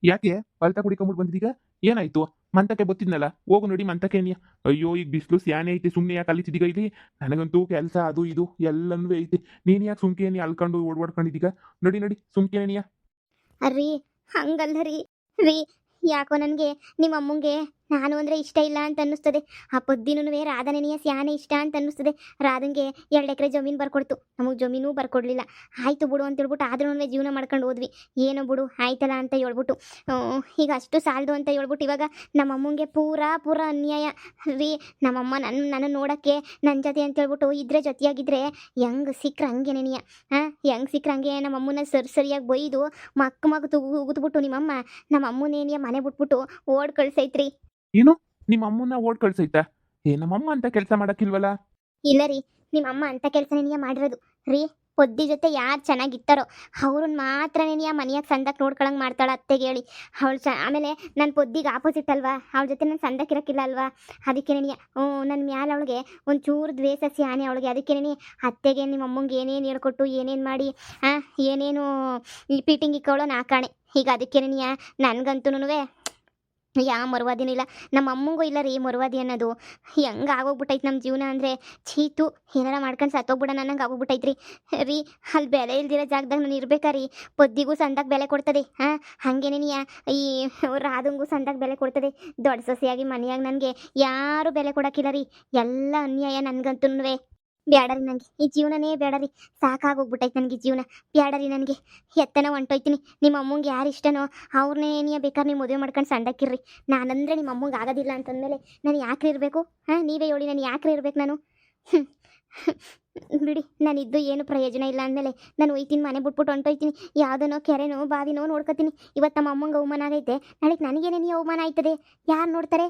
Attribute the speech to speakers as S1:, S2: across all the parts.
S1: ಯಾಕೆ ಪಲ್ತ ಕುಡಿಕೊಂಬಿಟ್ಟು ಬಂದಿದ್ದೀಗ? ಏನಾಯ್ತು? ಮಂತಕ್ಕೆ ಬತ್ತಿದ್ನಲ್ಲ, ಹೋಗು ನಡಿ ಮಂತಕ್ಕೆ ನೀ. ಅಯ್ಯೋ ಈಗ ಬಿಸಿಲು ಸ್ಯಾನೆ ಐತೆ, ಸುಮ್ಮನೆ ಯಾಕೆ ಅಲ್ಲಿತಿದ್ದೀಗ ಇಲ್ಲಿ? ನನಗಂತೂ ಕೆಲಸ ಅದು ಇದು ಎಲ್ಲನೂ ಐತೆ. ನೀನು ಯಾಕೆ ಸುಮ್ಕೆ ನೀ ಅಲ್ಕೊಂಡು ಓಡ್ಕೊಂಡಿದ್ದೀಗ? ನಡಿ ನಡಿ ಸುಮ್ಕೆ ನೀಯ.
S2: ಅರ್ರಿ ಹಂಗಲ್ಲ ರೀ ಯಾಕೋ ನನಗೆ ನಿಮ್ಮ ಅಮ್ಮಂಗೆ ನಾನು ಅಂದರೆ ಇಷ್ಟ ಇಲ್ಲ ಅಂತ ಅನ್ನಿಸ್ತದೆ. ಆ ಪೊದ್ದಿನೂ ರಾಧನೆಯ ಸ್ಯಾನೆ ಇಷ್ಟ ಅಂತ ಅನ್ನಿಸ್ತದೆ. ರಾಧನ್ಗೆ 2 ಎಕರೆ ಜಮೀನು ಬರ್ಕೊಡ್ತು, ನಮಗೆ ಜಮೀನು ಬರ್ಕೊಡ್ಲಿಲ್ಲ. ಆಯಿತು ಬಿಡು ಅಂತ ಹೇಳ್ಬಿಟ್ಟು ಆದ್ರೂ ಜೀವನ ಮಾಡ್ಕೊಂಡು ಹೋದ್ವಿ. ಏನೋ ಬಿಡು ಆಯ್ತಲ್ಲ ಅಂತ ಹೇಳ್ಬಿಟ್ಟು ಈಗ ಅಷ್ಟು ಸಾಲದು ಅಂತ ಹೇಳ್ಬಿಟ್ಟು ಇವಾಗ ನಮ್ಮ ಅಮ್ಮಂಗೆ ಪೂರ ಅನ್ಯಾಯ ರೀ. ನಮ್ಮಮ್ಮ ನನ್ನ ನೋಡೋಕ್ಕೆ ನನ್ನ ಜೊತೆ ಅಂತ ಹೇಳ್ಬಿಟ್ಟು ಇದ್ರೆ ಜೊತೆಯಾಗಿದ್ದರೆ ಹೆಂಗೆ ಸಿಕ್ಕ್ರೆ ಹಂಗೆ ನೆನೆಯ ಹೆಂಗೆ ಸಿಕ್ಕ್ರೆ ಹಂಗೆ ನಮ್ಮ ಅಮ್ಮನ ಸರಿಯಾಗಿ ಬೈದು ಮಗ ಉಗಿದ್ಬಿಟ್ಟು ನಿಮ್ಮಮ್ಮ ನಮ್ಮ ಅಮ್ಮನೇನಿಯ ಮನೆ ಬಿಟ್ಬಿಟ್ಟು ಓಡ್ ಕಳ್ಸೈತ್ರಿ.
S1: ಏನು? ನಿಮ್ಮ ಅಮ್ಮನ್ನ ಓಡ್ ಕಳ್ಸೈತಾ? ನಮ್ಮಮ್ಮ ಅಂತ ಕೆಲಸ ಮಾಡಕ್ಕಿಲ್ವಲ್ಲ?
S2: ಇಲ್ಲ ರೀ, ನಿಮ್ಮ ಅಮ್ಮ ಅಂತ ಕೆಲಸನೇ ಮಾಡಿರೋದು ರೀ. ಪೊದ್ದಿ ಜೊತೆ ಯಾರು ಚೆನ್ನಾಗಿತ್ತಾರೋ ಅವ್ರನ್ನ ಮಾತ್ರ ನೀನು ಮನೆಯಾಗ ಸಂದಕ್ಕೆ ನೋಡ್ಕೊಳಂಗೆ ಮಾಡ್ತಾಳೆ ಅತ್ತೆಗೆ ಹೇಳಿ. ಅವಳು ಆಮೇಲೆ ನನ್ನ ಪೊದ್ದಿಗೆ ಆಪೋಸಿಟ್ ಅಲ್ವಾ, ಅವಳ ಜೊತೆ ನಾನು ಸಂದಕ್ಕೆ ಇರೋಕ್ಕಿಲ್ಲ ಅಲ್ವಾ. ಅದಕ್ಕೆ ನನಗೆ ನನ್ನ ಮ್ಯಾಲೆ ಅವಳಿಗೆ ಒಂಚೂರು ದ್ವೇಷ ಸ್ಯಾನೆ ಅವಳಿಗೆ. ಅದಕ್ಕೆ ನನಗೆ ಅತ್ತೆಗೆ ನಿಮ್ಮ ಅಮ್ಮಂಗೆ ಏನೇನು ಹೇಳ್ಕೊಟ್ಟು ಏನೇನು ಮಾಡಿ ಏನೇನು ಈ ಪೀಟಿಂಗ್ ಇಕ್ಕೊಳ್ಳೋ ನಾ ಕಾಣೆ. ಈಗ ಅದಕ್ಕೆ ನನಗಂತೂ ಯಾವ ಮರುವಾದಿನೂ ಇಲ್ಲ, ನಮ್ಮ ಅಮ್ಮಂಗೂ ಇಲ್ಲ ರೀ ಮರುವಾದಿ ಅನ್ನೋದು. ಹೆಂಗೆ ಆಗೋಗ್ಬಿಟ್ಟೈತೆ ನಮ್ಮ ಜೀವನ ಅಂದರೆ ಚೀತು ಏನಾರ ಮಾಡ್ಕೊಂಡು ಸತ್ತೋಗ್ಬಿಡೋಣ ಅನ್ನಂಗೆ ಆಗೋಗ್ಬಿಟ್ಟೈತ್ರಿ ರೀ. ಅಲ್ಲಿ ಬೆಲೆ ಇಲ್ದಿರೋ ಜಾಗದಾಗ ನಾನು ಇರ್ಬೇಕಾ ರೀ. ಪೊದ್ದಿಗೂ ಸಂದಾಗ ಬೆಲೆ ಕೊಡ್ತದೆ, ಹಾಗೇನೇ ಈ ರಾಧಂಗೂ ಸಂದಾಗ ಬೆಲೆ ಕೊಡ್ತದೆ. ದೊಡ್ಡ ಸೊಸೆಯಾಗಿ ಮನೆಯಾಗ ನನಗೆ ಯಾರೂ ಬೆಲೆ ಕೊಡೋಕ್ಕಿಲ್ಲ ರೀ. ಎಲ್ಲ ಅನ್ಯಾಯ ನನಗಂತೂ ಬ್ಯಾಡರಿ. ನನಗೆ ಈ ಜೀವನನೇ ಬೇಡರಿ, ಸಾಕಾಗೋಗ್ಬಿಟ್ಟೈತೆ ನನಗೆ ಜೀವನ. ಬ್ಯಾಡರಿ ನನಗೆ, ಎತ್ತನ ಹೊಂಟೋಯ್ತೀನಿ. ನಿಮ್ಮ ಅಮ್ಮಂಗೆ ಯಾರು ಇಷ್ಟನೋ ಅವ್ರನ್ನೇ ಬೇಕಾದ್ರೆ ನೀವು ಮದುವೆ ಮಾಡ್ಕೊಂಡು ಸಂಡಕ್ಕಿರ್ರಿ. ನಾನಂದರೆ ನಿಮ್ಮ ಅಮ್ಮಂಗೆ ಆಗೋದಿಲ್ಲ ಅಂತಂದಮೇಲೆ ನಾನು ಯಾಕ್ರಿ ಇರಬೇಕು? ನೀವೇ ಹೇಳಿ, ನಾನು ಯಾಕ್ರಿ ಇರ್ಬೇಕು ನಾನು? ಬಿಡಿ, ನಾನಿದ್ದು ಏನು ಪ್ರಯೋಜನ ಇಲ್ಲ ಅಂದಮೇಲೆ ನಾನು ಒಯ್ತೀನಿ, ಮನೆ ಬಿಟ್ಬಿಟ್ಟು ಹೊಂಟೋಯ್ತೀನಿ. ಯಾವುದನೋ ಕೆರೆನೋ ಬಾವಿನೋ ನೋಡ್ಕೊತೀನಿ. ಇವತ್ತು ನಮ್ಮ ಅಮ್ಮಂಗೆ ಅವಮಾನ ಆಗೈತೆ, ನಾಳೆಗೆ ನನಗೇನೇ ಅವಮಾನ ಆಯ್ತದೆ, ಯಾರು ನೋಡ್ತಾರೆ?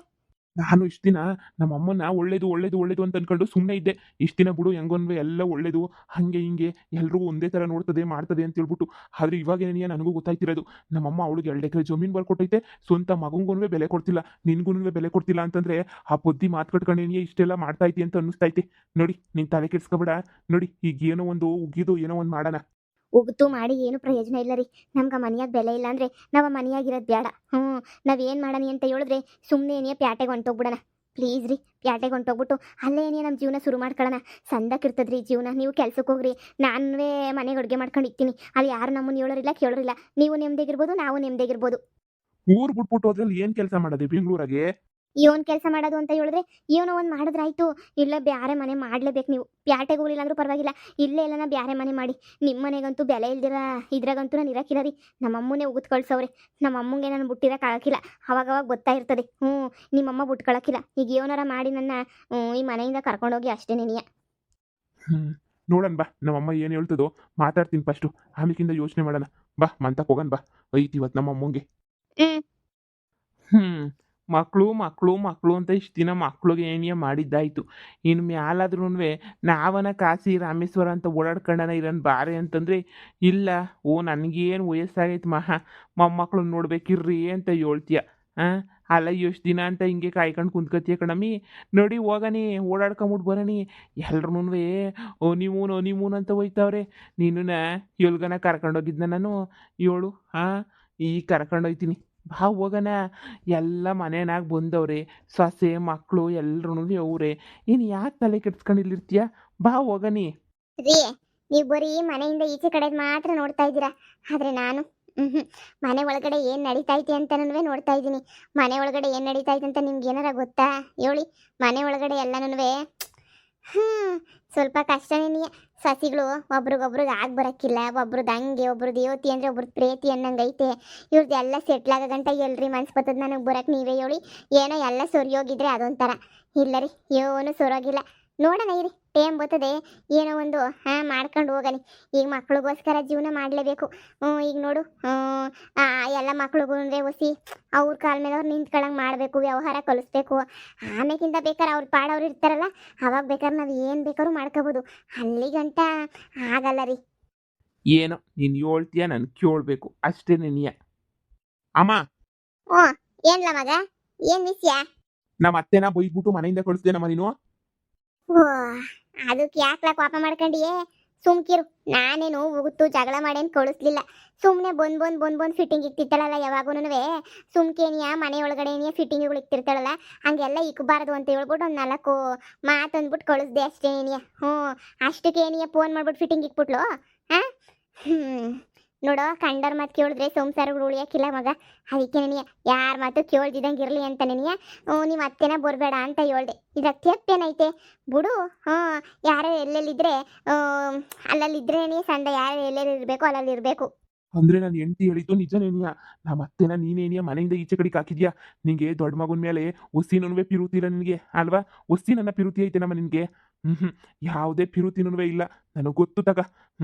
S1: ನಾನು ಇಷ್ಟು ದಿನ ನಮ್ಮ ಅಮ್ಮನ ಒಳ್ಳೇದು ಒಳ್ಳೇದು ಒಳ್ಳೇದು ಅಂತ ಅನ್ಕೊಂಡು ಸುಮ್ಮನೆ ಇದ್ದೆ. ಇಷ್ಟು ದಿನ ಬಿಡು ಹೆಂಗೊಂದು ಎಲ್ಲ ಒಳ್ಳೇದು ಹಾಗೆ ಹಿಂಗೆ ಎಲ್ರಿಗೂ ಒಂದೇ ಥರ ನೋಡ್ತದೆ ಮಾಡ್ತದೆ ಅಂತ ಹೇಳ್ಬಿಟ್ಟು. ಆದರೆ ಇವಾಗೇನೇ ನನಗೂ ಗೊತ್ತಾಯ್ತಿರೋದು, ನಮ್ಮಮ್ಮ ಅವಳಿಗೆ 2 ಎಕರೆ ಜಮೀನು ಬರ್ಕೊಟ್ಟೈತೆ, ಸ್ವಂತ ಮಗಂಗೂ ಬೆಲೆ ಕೊಡ್ತಿಲ್ಲ, ನಿನ್ಗೂ ಬೆಲೆ ಕೊಡ್ತಿಲ್ಲ ಅಂತಂದರೆ ಆ ಬುದ್ಧಿ ಮಾತು ಕಟ್ಕೊಂಡೇನಿಯೇ ಇಷ್ಟೆಲ್ಲ ಮಾಡ್ತೈತಿ ಅಂತ ಅನ್ನಿಸ್ತೈತೆ. ನೋಡಿ ನೀನು ತಲೆ ಕೆಡ್ಸ್ಕೊಬೇಡ. ನೋಡಿ ಈಗ ಏನೋ ಒಂದು ಉಗಿದು ಏನೋ ಒಂದು ಮಾಡೋಣ.
S2: ಉಗ್ತು ಮಾಡಿ ಏನು ಪ್ರಯೋಜನ ಇಲ್ಲ ರೀ. ನಮ್ಗೆ ಮನೆಯಾಗ ಬೆಲೆ ಇಲ್ಲ ಅಂದರೆ ನಾವು ಮನೆಯಾಗಿರೋದು ಬೇಡ. ನಾವೇನು ಮಾಡೋಣ ಅಂತ ಹೇಳಿದ್ರೆ ಸುಮ್ಮನೆ ಏನೇ ಪ್ಯಾಟೆಗೆ ಹೊಂಟೋಗ್ಬಿಡೋಣ. ಪ್ಲೀಸ್ ರೀ, ಪ್ಯಾಟೆಗೆ ಹೊಂಟೋಗ್ಬಿಟ್ಟು ಅಲ್ಲೇ ಏನೇ ನಮ್ಮ ಜೀವನ ಶುರು ಮಾಡ್ಕೊಳ್ಳೋಣ. ಸಂದಕ್ಕಿರ್ತದ್ರಿ ಜೀವನ. ನೀವು ಕೆಲ್ಸಕ್ಕೆ ಹೋಗ್ರಿ, ನಾನೇ ಮನೆಗೆ ಅಡುಗೆ ಮಾಡ್ಕೊಂಡು ಇರ್ತೀನಿ. ಅಲ್ಲಿ ಯಾರು ನಮ್ಮನ್ನು ಹೇಳೋರಿಲ್ಲ ಕೇಳೋರಿಲ್ಲ. ನೀವು ನೆಮ್ಮದಿಗಿರ್ಬೋದು, ನಾವು ನೆಮ್ಮದಿಗಿರ್ಬೋದು.
S1: ಊರು ಬಿಟ್ಬಿಟ್ಟು ಹೋದ್ರಲ್ಲಿ ಏನು ಕೆಲಸ ಮಾಡೋದು ಬೆಂಗಳೂರಾಗೆ?
S2: ಇವನ್ ಕೆಲಸ ಮಾಡೋದು ಅಂತ ಹೇಳಿದ್ರೆ ಏನೋ ಒಂದು ಮಾಡಿದ್ರಾಯ್ತು. ಇಲ್ಲ ಬ್ಯಾರೆ ಮನೆ ಮಾಡಲೇಬೇಕು ನೀವು. ಪ್ಯಾಟೆಗೆ ಹೋಗ್ಲಿಲ್ಲ ಅಂದ್ರೂ ಪರವಾಗಿಲ್ಲ, ಇಲ್ಲೇ ಎಲ್ಲನ ಬ್ಯಾರೆ ಮನೆ ಮಾಡಿ. ನಿಮ್ಮ ಮನೆಗಂತೂ ಬೆಲೆ ಇಲ್ದಿರ ಇದ್ರಾಗಂತೂ ನಾನು ಇರೋಕ್ಕಿಲ್ಲ ರೀ. ನಮ್ಮಮ್ಮನೇ ಉಗಿದು ಕಳ್ಸವ್ರೆ. ನಮ್ಮಮ್ಮಗೆ ನಾನು ಬಿಟ್ಟಿರೋಕ್ಕಾಗಕ್ಕಿಲ್ಲ. ಅವಾಗವಾಗ ಗೊತ್ತಾ ಇರ್ತದೆ. ನಿಮ್ಮಮ್ಮ ಬಿಟ್ಕೊಳಕ್ಕಿಲ್ಲ. ಈಗ ಏನಾರ ಮಾಡಿ ನನ್ನ ಈ ಮನೆಯಿಂದ ಕರ್ಕೊಂಡೋಗಿ ಅಷ್ಟೇ ನೆನೆಯ.
S1: ನೋಡೋಣ ಬಾ, ನಮ್ಮಮ್ಮ ಏನು ಹೇಳ್ತದೋ ಮಾತಾಡ್ತೀನಿ ಫಸ್ಟು, ಆಮೇಲಿಂದ ಯೋಚನೆ ಮಾಡೋಣ. ಬಾ ಮಂತಕ್ಕೆ ಹೋಗೋಣ ಬಾ. ಐತಿ ಇವತ್ತು ನಮ್ಮ ಅಮ್ಮಂಗೆ. ಮಕ್ಕಳು ಮಕ್ಕಳು ಮಕ್ಕಳು ಅಂತ ಇಷ್ಟು ದಿನ ಮಕ್ಳಿಗೆ ಏನಿಯ ಮಾಡಿದ್ದಾಯ್ತು. ಇನ್ನು ಮ್ಯಾಲಾದ್ರೂ ನಾವನ ಕಾಶಿ ರಾಮೇಶ್ವರ ಅಂತ ಓಡಾಡ್ಕೊಂಡನ ಇರೋನ್ ಬಾರೆ ಅಂತಂದರೆ ಇಲ್ಲ. ನನಗೇನು ವಯಸ್ಸಾಗೈತೆ ಮೊಮ್ಮಕ್ಳನ್ನ ನೋಡ್ಬೇಕಿರ್ರಿ ಅಂತ ಹೇಳ್ತೀಯ. ಅಲ್ಲ ಎಷ್ಟು ದಿನ ಅಂತ ಹಿಂಗೆ ಕಾಯ್ಕೊಂಡು ಕುಂತ್ಕತ್ತೀಯ ಕಣಮ್ಮಿ. ನೋಡಿ ಹೋಗನಿ, ಓಡಾಡ್ಕೊಂಬಿಟ್ಟು ಬರೋನಿ. ಎಲ್ರೂ ನೀವು ಅಂತ ಹೋಯ್ತವ್ರೆ. ನೀನು ಎಲ್ಗನ ಕರ್ಕೊಂಡೋಗಿದ್ನ ನಾನು ಏಳು ಈಗ ಕರ್ಕೊಂಡೋಯ್ತೀನಿ. ಬಾ ಹೋಗೋಣ. ಎಲ್ಲ ಮನೆಯಾಗ ಬಂದವ್ರೆ, ಸೊಸೆ ಮಕ್ಕಳು ಎಲ್ರೂ ಅವ್ರೆ. ನೀನು ಯಾಕೆ ತಲೆ ಕೆಡ್ಸ್ಕೊಂಡಿರ್ತೀಯ? ಬಾ ಹೋಗನಿ.
S2: ರೀ, ನೀವು ಬರೀ ಮನೆಯಿಂದ ಈಚೆ ಕಡೆ ಮಾತ್ರ ನೋಡ್ತಾ ಇದ್ದೀರಾ. ಆದರೆ ನಾನು ಮನೆ ಒಳಗಡೆ ಏನು ನಡೀತೈತೆ ಅಂತನೂ ನೋಡ್ತಾ ಇದ್ದೀನಿ. ಮನೆ ಒಳಗಡೆ ಏನು ನಡೀತೈತೆ ಅಂತ ನಿಮ್ಗೆ ಏನಾರ ಗೊತ್ತಾ ಹೇಳಿ? ಮನೆ ಒಳಗಡೆ ಎಲ್ಲನೂ ಸ್ವಲ್ಪ ಕಷ್ಟನೇ. ಸಸಿಗಳು ಒಬ್ರಿಗೊಬ್ರಿಗೆ ಆಗಿ ಬರೋಕ್ಕಿಲ್ಲ. ಒಬ್ರದ್ದು ಹಂಗೆ, ಒಬ್ರು ದೇವತಿ ಅಂದರೆ ಒಬ್ರದ್ದು ಪ್ರೇತಿ ಅನ್ನಂಗೈತೆ. ಇವ್ರದ್ದು ಎಲ್ಲ ಸೆಟ್ಲಾಗೋ ಗಂಟ ಎಲ್ರಿ ಮನ್ಸು ಬರ್ತದೆ ನನಗೆ ಬರೋಕ್ಕೆ. ನೀವೇ ಹೇಳಿ, ಏನೋ ಎಲ್ಲ ಸೊರಿಯೋಗಿದ್ರೆ ಅದೊಂಥರ. ಇಲ್ಲ ರೀ, ಏನೂ ಸೊರೋಗಿಲ್ಲ. ನೋಡೋಣ ಇರಿ, ಟೇಮ್ ಬರ್ತದೆ, ಏನೋ ಒಂದು ಮಾಡ್ಕೊಂಡು ಹೋಗನಿ. ಈಗ ಮಕ್ಳಿಗೋಸ್ಕರ ಜೀವನ ಮಾಡಲೇಬೇಕು. ಈಗ ನೋಡು, ಎಲ್ಲ ಮಕ್ಳಿಗೂ ಅಂದರೆ ಒಸಿ ಅವ್ರ ಕಾಲ ಮೇಲೆ ಅವ್ರು ನಿಂತ್ಕೊಳ್ಳಂಗೆ ಮಾಡಬೇಕು, ವ್ಯವಹಾರ ಕಲಿಸ್ಬೇಕು. ಆಮೇಕಿಂತ ಬೇಕಾದ್ರೆ ಅವ್ರ ಪಾಡವ್ರು ಇರ್ತಾರಲ್ಲ, ಅವಾಗ ಬೇಕಾದ್ರೆ ನಾವು ಏನು ಬೇಕಾದ್ರೂ ಮಾಡ್ಕೋಬೋದು. ಅಲ್ಲಿ ಗಂಟ ಆಗಲ್ಲ ರೀ.
S1: ಏನೋ ನೀನು ಹೇಳ್ತೀಯ, ನಾನು ಕೇಳಬೇಕು ಅಷ್ಟೇ ನಿನಯ. ಅಮ್ಮ,
S2: ಏನ್ಲ ಮಗ, ಏನು ವಿಷಯ?
S1: ನಮ್ಮ ಅತ್ತೆನ ಬೈದ್ಬಿಟ್ಟು ಮನೆಯಿಂದ ಕಳಿಸ್ದೆ ನಮ್ಮ ನೀನು.
S2: ಓ, ಅದಕ್ಕೆ ಯಾಕ್ಲ ಕೋಪ ಮಾಡ್ಕೊಂಡಿಯೇ? ಸುಮ್ಕಿರು. ನಾನೇನು ಹೋಗುತ್ತು ಜಗಳ ಮಾಡೇನು ಕಳಿಸ್ಲಿಲ್ಲ. ಸುಮ್ಮನೆ ಬಂದ್ ಫಿಟ್ಟಿಂಗ್ ಇಕ್ತಿರ್ತಾಳಲ್ಲ ಯಾವಾಗೂನುವೆ. ಸುಮ್ಕೇನಿಯ ಮನೆ ಒಳಗಡೆನಿಯ ಫಿಟ್ಟಿಂಗ್ಗಳು ಇಕ್ತಿರ್ತಾಳಲ್ಲ, ಹಂಗೆಲ್ಲ ಇಕ್ಬಾರ್ದು ಅಂತ ಹೇಳ್ಬಿಟ್ಟು ಒಂದು 4 ಮಾತು ಅಂದ್ಬಿಟ್ಟು ಕಳಿಸ್ದೆ ಅಷ್ಟೇ ಏನಿಯ. ಅಷ್ಟಕ್ಕೇನಿಯ ಫೋನ್ ಮಾಡ್ಬಿಟ್ಟು ಫಿಟ್ಟಿಂಗ್ ಇಕ್ಬಿಟ್ಲು. ಹಾಂ ನೋಡೋ, ಕಂಡರ್ ಮಾತು ಕೇಳಿದ್ರೆ ಸಂಸಾರಗಳು ಉಳಿಯೋಕ್ಕಿಲ್ಲ ಮಗ. ಅದಕ್ಕೆ ನನಗೆ ಯಾರ ಮಾತು ಕೇಳ್ದಿದ್ದಂಗೆ ಇರಲಿ ಅಂತ ನನಗೆ ನಿಮ್ಮ ಅತ್ತೆನ ಬರಬೇಡ ಅಂತ ಹೇಳ್ದೆ. ಇದಾಗ ತಪ್ಪೇನೈತೆ ಬಿಡು. ಯಾರು ಎಲ್ಲೆಲ್ಲಿದ್ದರೆ ಅಲ್ಲಲ್ಲಿದ್ರೇನೇ ಸಂದ, ಯಾರು ಎಲ್ಲೆಲ್ಲಿ ಇರಬೇಕು ಅಲ್ಲಲ್ಲಿ ಇರಬೇಕು.
S1: ಅಂದ್ರೆ ನಾನು ಹೆಂಡತಿ ಹೇಳಿದ್ದು ನಿಜನೇನಿಯ? ನಮ್ಮ ಅತ್ತೆನ ನೀನೇನಿಯ ಮನೆಯಿಂದ ಈಚೆ ಕಡೆಗೆ ಹಾಕಿದ್ಯಾ? ನಿಂಗೆ ದೊಡ್ಡ ಮಗನ ಮೇಲೆ ಒಸ್ಸಿನೂ ಪಿರುತಿಲ್ಲ ನಿನಗೆ ಅಲ್ವಾ? ಒಸ್ಸಿ ನನ್ನ ಪಿರುತಿ ಐತೆ ನಮ್ಮ ನಿನಗೆ? ಯಾವುದೇ ಪಿರುತಿನೂ ಇಲ್ಲ. ನನಗೆ ಗೊತ್ತು ತಗ.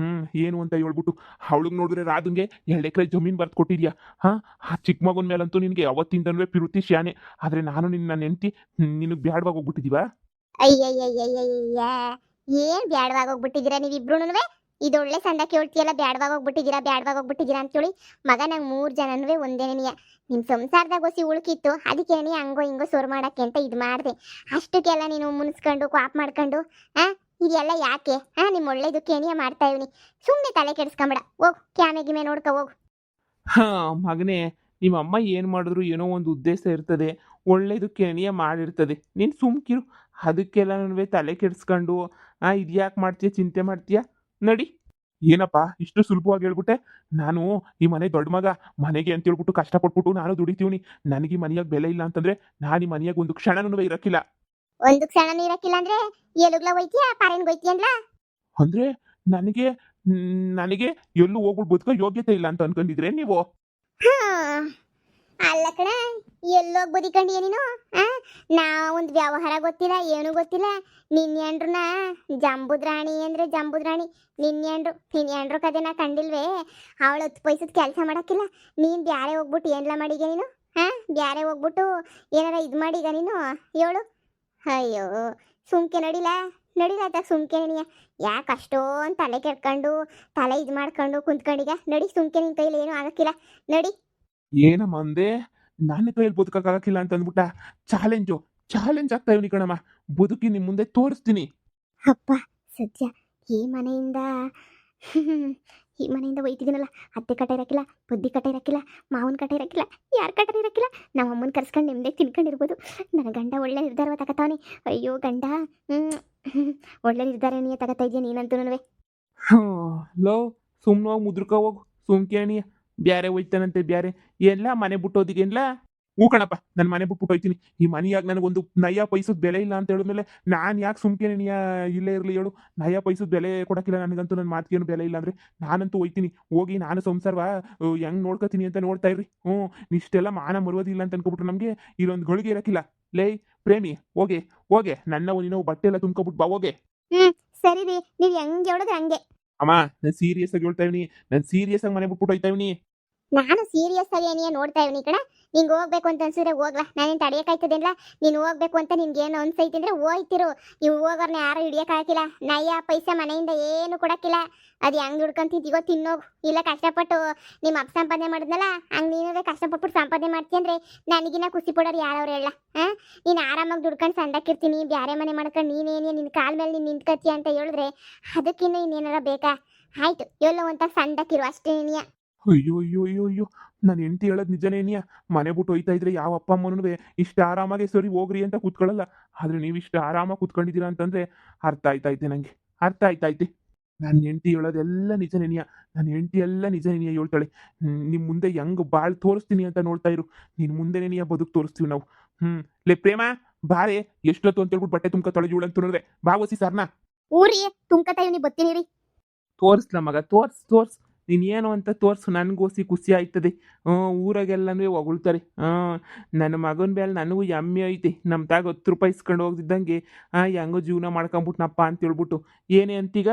S1: ಏನು ಅಂತ ಹೇಳ್ಬಿಟ್ಟು ಅವಳಿಗೆ ನೋಡಿದ್ರೆ ರಾಧುಂಗೆ 2 ಎಕರೆ ಜಮೀನು ಬರ್ದು ಕೊಟ್ಟಿದ್ಯಾ? ಆ ಚಿಕ್ಕ ಮಗನ ಮೇಲಂತೂ ನಿನಗೆ ಯಾವತ್ತಿಂದನೂ ಪಿರುತಿ ಶಾನೆ. ಆದರೆ ನಾನು ನನ್ನ ಹೆಂಡತಿ ನಿನಗೆ ಬ್ಯಾಡವಾಗಿ ಹೋಗ್ಬಿಟ್ಟಿದೀವಾ?
S2: ಅಯ್ಯಯ್ಯಯ್ಯಯ್ಯಯ್ಯ, ಏನ್ ಬ್ಯಾಡವಾಗ ಹೋಗ್ಬಿಟ್ಟಿದ್ದೀರಾ ನೀವಿಬ್ರುನುವೆ? ಇದೊಳ್ಳೆ ಸಂದ ಕೇಳ್ತಿಯಲ್ಲ, ಬ್ಯಾಡವಾಗ ಹೋಗ್ಬಿಟ್ಟಿದ್ದೀರಾ ಅಂತೇಳಿ. ಮಗ ನಂಗೆ 3 ಜನನುವೆ ಒಂದೇನೆಯ. ನಿಮ್ಮ ಸಂಸಾರದಾಗ ಹೊಸಿ ಉಳುಕಿತ್ತು, ಅದಕ್ಕೆ ನೀ ಹಂಗೋ ಹಿಂಗೋ ಸೊರು ಮಾಡಕ್ಕೆ ಅಂತ ಇದು ಮಾಡಿದೆ. ಅಷ್ಟಕ್ಕೆಲ್ಲ ನೀನು ಮುನ್ಸ್ಕೊಂಡು ಕ್ವಾಪ್ ಮಾಡ್ಕೊಂಡು ಇದೆಲ್ಲ ಯಾಕೆ? ನಿಮ್ಮ ಒಳ್ಳೇದಕ್ಕೆ ಏನಿಯ ಮಾಡ್ತಾ ಇವ್ನಿ. ಸುಮ್ಮನೆ ತಲೆ ಕೆಡಿಸ್ಕೊಂಬೇಡ. ಹೋಗು, ಕ್ಯಾಮೆ ಗಿಮೆ ನೋಡ್ಕೊ ಹೋಗು.
S1: ಮಗನೇ, ನಿಮ್ಮ ಅಮ್ಮ ಏನು ಮಾಡಿದ್ರು ಏನೋ ಒಂದು ಉದ್ದೇಶ ಇರ್ತದೆ, ಒಳ್ಳೇದಕ್ಕೆ ಏನಿಯ ಮಾಡಿರ್ತದೆ. ನೀನು ಸುಮ್ಕಿರು. ಅದಕ್ಕೆಲ್ಲನೂ ತಲೆ ಕೆಡಿಸ್ಕೊಂಡು ಇದ್ಯಾಕೆ ಮಾಡ್ತೀಯ, ಚಿಂತೆ ಮಾಡ್ತೀಯ? ನಡಿ. ಏನಪ್ಪ ಇಷ್ಟು ಸುಲಭವಾಗಿ ಹೇಳ್ಬಿಟ್ಟೆ? ನಾನು ಈ ಮನೆ ದೊಡ್ಡ ಮಗ, ಮನೆಗೆ ಅಂತ ಹೇಳ್ಬಿಟ್ಟು ಕಷ್ಟಪಟ್ಬಿಟ್ಟು ನಾನು ದುಡಿತೀವಿ. ನನಗೆ ಈ ಮನೆಯಾಗ ಬೆಲೆ ಇಲ್ಲ ಅಂತಂದ್ರೆ ನಾನು ಈ ಮನೆಯಾಗ ಒಂದು ಕ್ಷಣನೂ ಇರಕ್ಕಿಲ್ಲ.
S2: ಒಂದು ಕ್ಷಣನೂ ಇರಕ್ಕಿಲ್ಲ ಅಂದ್ರೆ ಎಲುಗ್ಲ ಹೋಯ್ತೀಯಾ, ಪಾರೇನ್ ಹೋಯ್ತೀಯನ್ಲ?
S1: ಅಂದ್ರೆ ನನಗೆ ನನಗೆ ಎಲ್ಲೂ ಹೋಗ್ಬಿಟ್ಟು ಬದುಕೋ ಯೋಗ್ಯತೆ ಇಲ್ಲ ಅಂತ ಅನ್ಕೊಂಡಿದ್ರೆ ನೀವು?
S2: ಅಲ್ಲ ಕಣ, ಎಲ್ಲೋಗಿ ಬದಿಕಂಡಿ ನೀನು? ನಾ ಒಂದು ವ್ಯವಹಾರ ಗೊತ್ತಿಲ್ಲ, ಏನು ಗೊತ್ತಿಲ್ಲ. ನಿನ್ನೆಂಡ್ರನ್ನ ಜಂಬುದ್ರಾಣಿ ಅಂದ್ರೆ ಜಂಬುದ್ರಾಣಿ. ನಿನ್ನೆಂಡ್ರು ಕದೆ ನಾ ಕಂಡಿಲ್ವೇ? ಅವಳು 10 ಪೈಸದ ಕೆಲಸ ಮಾಡಕ್ಕಿಲ್ಲ. ನೀನು ಬ್ಯಾರೆ ಹೋಗ್ಬಿಟ್ಟು ಏನ್ಲ ಮಾಡೀಗ ನೀನು? ಬ್ಯಾರೆ ಹೋಗ್ಬಿಟ್ಟು ಏನಾರ ಇದು ಮಾಡೀಗ ನೀನು? ಹೇಳು. ಅಯ್ಯೋ, ಸುಮ್ಕೆ ನಡಿಲ್ಲ ಆಯ್ತಾ? ಸುಮ್ಕೆ ನೀನು ಯಾಕೆ ಅಷ್ಟೊಂದು ತಲೆ ಕೆಡ್ಕೊಂಡು ತಲೆ ಇದು ಮಾಡ್ಕೊಂಡು ಕುಂತ್ಕೊಂಡೀಗ? ನಡಿ ಸುಮ್ಕೆ, ನಿನ್ನ ಕೈಲಿ ಏನೂ ಆಗಕ್ಕಿಲ್ಲ, ನಡಿ.
S1: ಏನಮ್ಮ ಅಂದೆ? ನನ್ನ ಕೈಯಲ್ಲಿ ಬದುಕಕ್ಕಾಗಕ್ಕಿಲ್ಲ ಅಂತ ಅಂದ್ಬಿಟ್ಟ? ಚಾಲೆಂಜ್ ಆಗ್ತಾ ಇವನಿ ಕಣಮ್ಮ. ಬದುಕಿ ನಿಮ್ಮ ಮುಂದೆ ತೋರಿಸ್ತೀನಿ.
S2: ಅಪ್ಪ ಸದ್ಯ ಈ ಮನೆಯಿಂದ ಒಯ್ತಿದ್ದೀನಲ್ಲ, ಅತ್ತೆ ಕಟ್ಟ ಇರಕ್ಕಿಲ್ಲ, ಬುದ್ಧಿ ಕಟ್ಟ ಇರಕ್ಕಿಲ್ಲ, ಮಾವನ ಕಟ್ಟ ಇರಕ್ಕಿಲ್ಲ, ಯಾರ ಕಟ್ಟ ಇರಕ್ಕಿಲ್ಲ. ನಮ್ಮ ಅಮ್ಮನ ಕರ್ಸ್ಕೊಂಡು ನಿಮ್ಮದೇ ತಿನ್ಕೊಂಡಿರ್ಬೋದು. ನನ್ನ ಗಂಡ ಒಳ್ಳೆ ನಿರ್ಧಾರವ ತಗತಾವನಿ. ಅಯ್ಯೋ ಗಂಡ, ಒಳ್ಳೆ ನಿರ್ಧಾರ ನೀ ತಗತಾ ಇದೆಯಾ ನೀನಂತೂ?
S1: ಲೋ, ಸುಮ್ಮನೆ ಹೋಗಿ ಮುದ್ರಕ ಹೋಗು. ಸುಮ್ಕೇಣಿಯ ಬ್ಯಾರೆ ಹೋಯ್ತಾನಂತೆ, ಬ್ಯಾರೆ ಎಲ್ಲ ಮನೆ ಬಿಟ್ಟೋದಿಗೇನ್ಲ? ಹೂ ಕಣಪ್ಪ, ನನ್ನ ಮನೆ ಬಿಟ್ಬಿಟ್ಟು ಹೋಯ್ತೀನಿ. ಈ ಮನೆಯಾಗ ನನಗೊಂದು ನಯ ಪೈಸದ ಬೆಲೆ ಇಲ್ಲ ಅಂತ ಹೇಳಿದ್ಮೇಲೆ ನಾನು ಯಾಕೆ ಸುಮ್ಕೇಣಿಯ ಇಲ್ಲೇ ಇರಲಿ ಹೇಳು? ನಯ ಪೈಸದ ಬೆಲೆ ಕೊಡೋಕ್ಕಿಲ್ಲ ನನಗಂತೂ. ನನ್ನ ಮಾತಿಗೇನು ಬೆಲೆ ಇಲ್ಲ ಅಂದರೆ ನಾನಂತೂ ಹೋಯ್ತೀನಿ. ಹೋಗಿ ನಾನು ಸಂಸಾರವ ಹೆಂಗೆ ನೋಡ್ಕೋತೀನಿ ಅಂತ ನೋಡ್ತಾ ಇರ್ರಿ. ಇಷ್ಟೆಲ್ಲ ಮಾನ ಮರುವುದಿಲ್ಲ ಅಂತ ಅನ್ಕೊಬಿಟ್ರು ನಮಗೆ ಇಲ್ಲೊಂದು ಗಳಿಗೆ ಇರೋಕ್ಕಿಲ್ಲ. ಲೇ ಪ್ರೇಮಿ, ಹೋಗೆ ನನ್ನ ನೀನು ಬಟ್ಟೆ ಎಲ್ಲ ತುಂಬ್ಕೊಬಿಟ್ಟು ಬಾ, ಹೋಗೆ.
S2: ಸರಿ ರೀ, ನೀವು ಹೆಂಗೆ ಹೇಳಿದ್ರೆ ಹಂಗೆ.
S1: ಅಮ್ಮ, ನಾನು ಸೀರಿಯಸ್ ಆಗಿ ಹೇಳ್ತಾ ಇವ್ನಿ. ನಾನು ಸೀರಿಯಸ್ ಆಗಿ ಮನೆ ಬಿಟ್ಬಿಟ್ಟು ಹೋಯ್ತಾ ಇವ್ನಿ.
S2: ನಾನು ಸೀರಿಯಸ್ ಆಗಿ ಏನಿಯ ನೋಡ್ತಾ ಇವ್ನಿ ಕಣ. ನಿಂಗೆ ಹೋಗ್ಬೇಕು ಅಂತ ಅನ್ಸಿದ್ರೆ ಹೋಗ್ಲಾ, ನಾನೇನು ತಡೆಯೋಕ್ಕಾಯ್ತದಿಲ್ಲ. ನೀನು ಹೋಗ್ಬೇಕು ಅಂತ ನಿನ್ಗೇನು ಅನ್ಸೈತಿ ಅಂದ್ರೆ ಹೋಯ್ತಿರು. ನೀವು ಹೋಗೋರ್ನ ಯಾರು ಹಿಡಿಯೋಕ್ಕಾಗಿಲ್ಲ. ನಯ ಪೈಸೆ ಮನೆಯಿಂದ ಏನು ಕೊಡಕ್ಕಿಲ್ಲ. ಅದು ಹೆಂಗೆ ದುಡ್ಕೊಂತಿದ್ದೀಗೋ ತಿನ್ನೋಗು. ಇಲ್ಲ ಕಷ್ಟಪಟ್ಟು ನಿಮ್ಮ ಅಪ್ಪ ಸಂಪಾದನೆ ಮಾಡಿದ್ನಲ್ಲ, ಹಂಗೆ ನೀನು ಕಷ್ಟಪಟ್ಟು ಸಂಪಾದನೆ ಮಾಡ್ತೀನಿ ಅಂದರೆ ನನಗಿನ್ನ ಖುಷಿ ಪಡೋರು ಯಾರವ್ರು ಹೇಳ? ನೀನು ಆರಾಮಾಗಿ ದುಡ್ಕೊಂಡು ಸಂಡಕ್ಕಿರ್ತೀನಿ, ಬ್ಯಾರೆ ಮನೆ ಮಾಡ್ಕೊಂಡು ನೀನೇನೇ ನಿನ್ನ ಕಾಲ ಮೇಲೆ ನೀನು ನಿಂತ್ಕತ್ತೀಯ ಅಂತ ಹೇಳಿದ್ರೆ ಅದಕ್ಕಿನ್ನೂ ಇನ್ನೇನಾರ ಬೇಕಾ? ಆಯಿತು, ಎಲ್ಲೋ ಅಂತ ಸಂಡಕ್ಕಿರು ಅಷ್ಟೇ ನೀನಿಯ.
S1: ಅಯ್ಯೋ, ನಾನು ಹೆಂಡತಿ ಹೇಳೋದು ನಿಜನೇನಿಯ? ಮನೆ ಬಿಟ್ಟು ಹೋಯ್ತಾ ಇದ್ರೆ ಯಾವ ಅಪ್ಪ ಅಮ್ಮನೂ ಇಷ್ಟು ಆರಾಮಾಗಿ ಸರಿ ಹೋಗ್ರಿ ಅಂತ ಕೂತ್ಕೊಳ್ಳಲ್ಲ. ಆದರೆ ನೀವು ಇಷ್ಟು ಆರಾಮಾಗಿ ಕೂತ್ಕೊಂಡಿದ್ದೀರಾ ಅಂತಂದರೆ ಅರ್ಥ ಆಯ್ತೈತೆ ನನಗೆ, ಅರ್ಥ ಆಯ್ತೈತೆ. ನನ್ನ ಹೆಂಡತಿ ಹೇಳೋದೆಲ್ಲ ನಿಜನೇನಿಯ, ನನ್ನ ಹೆಂಡತಿ ಎಲ್ಲ ನಿಜನೇನಿಯ ಹೇಳ್ತಾಳೆ. ನಿಮ್ಮ ಮುಂದೆ ಹೆಂಗೆ ಬಾಳ್ ತೋರಿಸ್ತೀನಿ ಅಂತ ನೋಡ್ತಾ ಇರು. ನಿನ್ನ ಮುಂದೆನೇನಿಯ ಬದುಕು ತೋರಿಸ್ತೀವಿ ನಾವು. ಲೇ ಪ್ರೇಮ, ಬಾರೆ, ಎಷ್ಟೊತ್ತು ಅಂತ ಹೇಳ್ಬಿಟ್ಟು ಬಟ್ಟೆ ತುಂಬ್ಕ ತೊಳೆದು ಅಂತ ಬಾ ಓಸಿ ಸರ್ನ.
S2: ಊರಿ ತುಂಬ್ಕತಾ ಇವ್ನಿ ಬತ್ತೀನಿ ರೀ.
S1: ತೋರಿಸ್ಲ ಮಗ, ತೋರ್ಸ್ ನೀನೇನು ಅಂತ ತೋರಿಸು. ನನಗೋಸಿ ಖುಷಿ ಆಯ್ತದೆ. ಊರಾಗೆಲ್ಲನೂ ಹೊಗಳ್ತಾರೆ. ನನ್ನ ಮಗನ ಮೇಲೆ ನನಗೂ ಹೆಮ್ಮೆ ಐತೆ. ನಮ್ಮ ತಾಗ 10 ರೂಪಾಯಿ ಇಸ್ಕೊಂಡು ಹೋಗ್ದಿದ್ದಂಗೆ ಹೆಂಗೋ ಜೀವನ ಮಾಡ್ಕೊಂಬಿಟ್ನಪ್ಪ ಅಂತ ಹೇಳ್ಬಿಟ್ಟು. ಏನೇ ಅಂತೀಗ?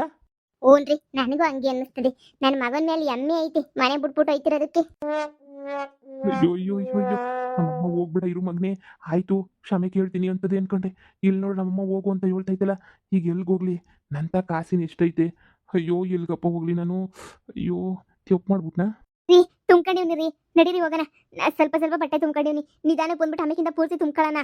S2: ಓನ್ರಿ, ನನಗೂ ಹಂಗೆ ಅನ್ನಿಸ್ತದೆ. ನನ್ನ ಮಗನ ಮೇಲೆ ಹೆಮ್ಮೆ ಐತಿ, ಮನೆ ಬಿಟ್ಬಿಟ್ಟು ಹೋಯ್ತಿರೋದಕ್ಕೆ.
S1: ಅಯ್ಯೋ, ನಮ್ಮಮ್ಮ ಹೋಗ್ಬಿಡ ಇರು ಮಗನೇ. ಆಯ್ತು, ಕ್ಷಮೆ ಕೇಳ್ತೀನಿ ಅಂತದೆ ಅನ್ಕೊಂಡೆ. ಇಲ್ಲಿ ನೋಡಿ ನಮ್ಮಮ್ಮ ಹೋಗು ಅಂತ ಹೇಳ್ತೈತಲ್ಲ. ಈಗ ಎಲ್ಗೋಗ್ಲಿ? ನಂತ ಕಾಸಿನ ಎಷ್ಟೈತೆ? ಅಯ್ಯೋ, ಎಲ್ಗಪ್ಪ ಹೋಗ್ಲಿ ನಾನು? ಅಯ್ಯೋ, ತಪ್ಪು ಮಾಡ್ಬಿಟ್ನಾ?
S2: ರೀ, ತುಂಬ್ಕೊಂಡಿವ್ನಿ ರೀ, ನಡೀರಿ ಹೋಗೋಣ. ಸ್ವಲ್ಪ ಬಟ್ಟೆ ತುಂಬ್ಕೊಂಡಿವ್ನಿ. ನಿಧಾನಕ್ಕೆ ಬಂದ್ಬಿಟ್ಟು ಆಮೇಕಿಂತ ಪೂರ್ತಿ ತುಂಬ್ಕೊಳ್ಳೋಣ.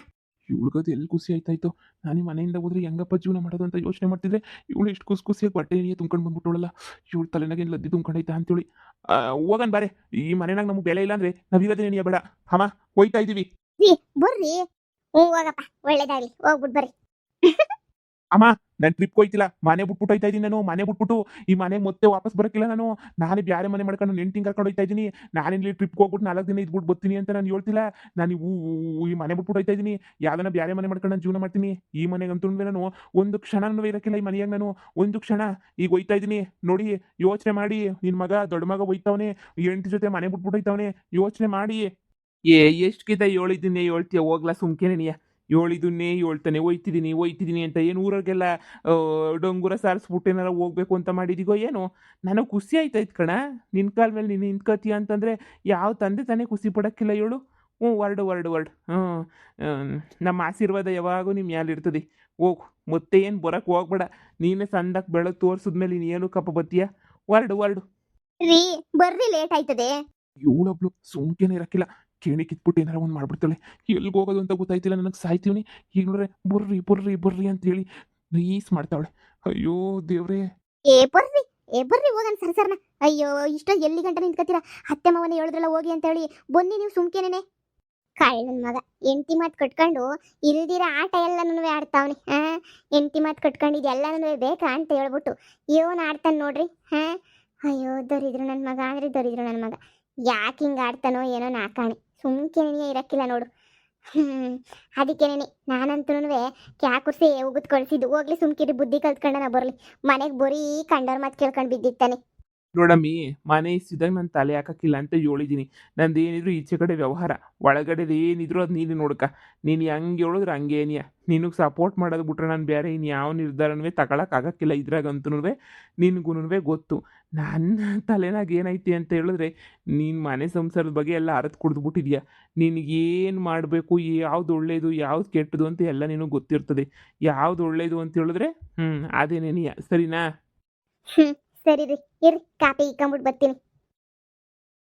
S1: ಇವಳಿಗದು ಎಲ್ಲಿ ಖುಷಿ ಆಯ್ತಾಯ್ತು. ನಾನು ಈ ಮನೆಯಿಂದ ಹೋದ್ರೆ ಹೆಂಗಪ್ಪ ಜೀವನ ಮಾಡೋದು ಅಂತ ಯೋಚನೆ ಮಾಡ್ತಿದ್ರೆ ಇವಳು ಎಷ್ಟು ಖುಷಿಯಾಗಿ ಬಟ್ಟೆ ಎಣ್ಣೆ ತುಂಬ್ಕೊಂಡು ಬಂದ್ಬಿಟ್ಟವಳಲ್ಲ. ಇವಳು ತಲೆನಾಗ ಏನು ಲದ್ದಿ ತುಂಬ್ಕೊಂಡೈತಾ ಅಂತೇಳಿ ಹೋಗನ್ ಬಾರೆ. ಈ ಮನೆನಾಗ ನಮಗೆ ಬೆಲೆ ಇಲ್ಲ ಅಂದ್ರೆ ನಾವಿರೋದೇ ನೆನೆಯ ಬೇಡ. ಅಮ್ಮ ಹೋಯ್ತಾ ಇದೀವಿ.
S2: ರೀ ಬರ್ರಿ. ಹ್ಞೂ ಹೋಗಪ್ಪ, ಒಳ್ಳೇದಾಗ್ಲಿ, ಹೋಗ್ಬಿಟ್ಟು ಬರ್ರಿ.
S1: ಅಮ್ಮ ನಾನು ಟ್ರಿಪ್ ಹೋಯ್ತಿಲ್ಲ, ಮನೆ ಬಿಟ್ಬಿಟ್ಟು ಹೋಯ್ತಾ ಇದ್ದೀನಿ. ನಾನು ಮನೆ ಬಿಟ್ಬಿಟ್ಟು ಈ ಮನೆಗೆ ಮತ್ತೆ ವಾಪಸ್ ಬರೋಕ್ಕಿಲ್ಲ. ನಾನೇ ಬ್ಯಾರೆ ಮನೆ ಮಾಡ್ಕೊಂಡು ಹೆಂಡ್ತಿನ ಕರ್ಕೊಂಡು ಹೋಯ್ತಾ ಇದ್ದೀನಿ. ನಾನಿಲ್ಲಿ ಟ್ರಿಪ್ಗೆ ಹೋಗ್ಬಿಟ್ಟು 4 ದಿನ ಇದ್ಬಿಟ್ಟು ಬರ್ತೀನಿ ಅಂತ ನಾನು ಹೇಳ್ತಿಲ್ಲ. ನಾನು ಈ ಮನೆ ಬಿಟ್ಬಿಟ್ಟು ಹೋಯ್ತಾ ಇದ್ದೀನಿ. ಯಾವ್ದನ್ನ ಬ್ಯಾರೆ ಮನೆ ಮಾಡ್ಕೊಂಡು ನಾನು ಜೀವನ ಮಾಡ್ತೀನಿ. ಈ ಮನೆಗಂತೂ ನಾನು ಒಂದು ಕ್ಷಣನೂ ಇರೋಕ್ಕಿಲ್ಲ. ಈ ಮನೆಯಾಗ ನಾನು ಒಂದು ಕ್ಷಣ ಈಗ ಹೋಯ್ತಾ ಇದ್ದೀನಿ. ನೋಡಿ ಯೋಚನೆ ಮಾಡಿ. ನಿನ್ನ ಮಗ ದೊಡ್ಡ ಮಗ ಹೋಯ್ತವನೆ, ಹೆಂಡ್ತಿ ಜೊತೆ ಮನೆ ಬಿಟ್ಬಿಟ್ಟು ಹೋಯ್ತವನೆ. ಯೋಚನೆ ಮಾಡಿ. ಎಷ್ಟು ಗಿತ ಹೇಳಿದ್ದೀನಿ ಹೇಳ್ತೀಯ, ಹೋಗ್ಲಾ ಸುಮ್ಕೆನೆ ನೀಯ. ಹೇಳಿದನ್ನೇ ಹೇಳ್ತಾನೆ, ಹೋಯ್ತಿದ್ದೀನಿ ಅಂತ. ಏನು ಊರಾಗೆಲ್ಲ ಡೊಂಗುರ ಸಾರಿಸ್ಬಿಟ್ಟು ಏನಾರ ಹೋಗ್ಬೇಕು ಅಂತ ಮಾಡಿದಿಗೋ ಏನೋ. ನನಗೆ ಖುಷಿ ಆಯ್ತಾಯ್ತು ಕಣ. ನಿನ್ನ ಕಾಲ ಮೇಲೆ ನೀನು ನಿಂತ್ಕೋತೀಯ ಅಂತಂದರೆ ಯಾವ ತಂದೆ ತಾನೇ ಖುಷಿ ಪಡೋಕ್ಕಿಲ್ಲ ಹೇಳು. ಹ್ಞೂ ವರ್ಡ್ ಹ್ಞೂ. ನಮ್ಮ ಆಶೀರ್ವಾದ ಯಾವಾಗೂ ನಿಮ್ಮ ಮ್ಯಾಲಿರ್ತದೆ. ಹೋಗು, ಮತ್ತೆ ಏನು ಬರೋಕ್ಕೆ ಹೋಗ್ಬೇಡ. ನೀನೇ ಸಂದಕ್ಕೆ ಬೆಳಕು ತೋರಿಸಿದ್ಮೇಲೆ ನೀನು ಏನು ಕಪ್ಪ ಬತ್ತೀಯ. ವರ್ಡು.
S2: ರೀ ಬರ್ರಿ, ಲೇಟ್ ಆಯ್ತದೆ.
S1: ಇವಳೊಬ್ಳು ಸುಮ್ಕೆನೇ ಇರಕ್ಕಿಲ್ಲ. ಕೇಳಿ ಕಿತ್ಬಿಟ್ಟು ಏನಾರ ಒಂದು ಮಾಡ್ಬಿಡ್ತಾಳೆ. ಎಲ್ಲಿಗೆ ಹೋಗೋದು ಅಂತ ಗೊತ್ತಾಯ್ತಿಲ್ಲ ನನಗೆ. ಸಾಯ್ತೀವಿ. ಈಗ ನೋಡ್ರೆ ಬರ್ರಿ ಅಂತೇಳಿ ನೈಸ್ ಮಾಡ್ತಾವಳೆ. ಅಯ್ಯೋ ದೇವ್ರೇ.
S2: ಬರ್ರಿ ಹೋಗನ್ ಸರ್ನ. ಅಯ್ಯೋ ಇಷ್ಟೊಂದು ಎಲ್ಲಿ ಗಂಟ ನಿಂತ್ಕತ್ತೀರಾ? ಅತ್ತೆ ಮಾವನ ಹೇಳಿದ್ರಲ್ಲ ಹೋಗಿ ಅಂತ ಹೇಳಿ ಬನ್ನಿ ನೀವು ಸುಮ್ಕೆನೇನೆ. ಕಳ್ಳನ ಮಗ ಎಂಟಿ ಮಾತು ಕಟ್ಕೊಂಡು ಇಲ್ದಿರ ಆಟ ಎಲ್ಲನೂ ಆಡ್ತಾವನೆ. ಎಂಟಿ ಮಾತು ಕಟ್ಕೊಂಡು ಇದೆಲ್ಲನೂ ಬೇಕಾ ಅಂತ ಹೇಳ್ಬಿಟ್ಟು ಇವನು ಆಡ್ತಾನೆ ನೋಡ್ರಿ. ಅಯ್ಯೋ ದರಿದ್ರು ನನ್ನ ಮಗ ಅಂದ್ರೆ ದರಿದ್ರು ನನ್ನ ಮಗ. ಯಾಕೆ ಹಿಂಗೆ ಆಡ್ತಾನೋ ಏನೋ ನಾಕಾಣಿ. ಸುಮ್ಕೆನೇ ಇರಕ್ಕಿಲ್ಲ ನೋಡು. ಅದಕ್ಕೇನೆ ನಾನಂತೂ ಕ್ಯಾಕುರ್ಸಿ ಉಗಿದ್ ಕಳಿಸಿದ್ದು. ಹೋಗ್ಲಿ ಸುಮ್ಕಿರಿ, ಬುದ್ಧಿ ಕಲ್ತ್ಕೊಂಡ ನಾ ಬರಲಿ. ಮನೆಗೆ ಬರೀ ಕಂಡವ್ರ ಮಾತು ಕೇಳ್ಕೊಂಡು ಬಿದ್ದಿತ್ತಾನೆ.
S1: ನೋಡಮ್ಮಿ, ಮನೆ ಇಷ್ಟಿದಾಗ ನಾನು ತಲೆ ಹಾಕಕ್ಕಿಲ್ಲ ಅಂತ ಹೇಳಿದ್ದೀನಿ. ನಂದು ಏನಿದ್ರು ಈಚೆ ಕಡೆ ವ್ಯವಹಾರ, ಒಳಗಡೆ ಏನಿದ್ರು ಅದು ನೀನು ನೋಡ್ಕ. ನೀನು ಹೆಂಗೆ ಹೇಳಿದ್ರೆ ಹಂಗೆ ಏನಿಯ. ನಿನಗೆ ಸಪೋರ್ಟ್ ಮಾಡೋದು ಬಿಟ್ರೆ ನಾನು ಬೇರೆ ಇನ್ನು ಯಾವ ನಿರ್ಧಾರನೂ ತಗೊಳಕ್ಕಾಗಕ್ಕಿಲ್ಲ. ಇದ್ರಾಗಂತೂ ನಿನಗೂ ಗೊತ್ತು ನನ್ನ ತಲೆನಾಗ ಏನೈತಿ ಅಂತ ಹೇಳಿದ್ರೆ, ನೀನು ಮನೆ ಸಂಸಾರದ ಬಗ್ಗೆ ಎಲ್ಲ ಅರದು ಕುಡಿದ್ಬಿಟ್ಟಿದ್ಯಾ. ನಿನಗೇನು ಮಾಡಬೇಕು, ಯಾವ್ದು ಒಳ್ಳೇದು ಯಾವ್ದು ಕೆಟ್ಟದು ಅಂತ ಎಲ್ಲ ನಿನಗೆ ಗೊತ್ತಿರ್ತದೆ. ಯಾವ್ದು ಒಳ್ಳೇದು ಅಂತ ಹೇಳಿದ್ರೆ ಅದೇನೇನಿಯ, ಸರಿನಾ?
S2: ಸರಿ ರೀ, ಇರ್ರಿ ಕಾಪಿ ಇಕ್ಕೊಂಬಿಟ್ಟು ಬರ್ತೀನಿ.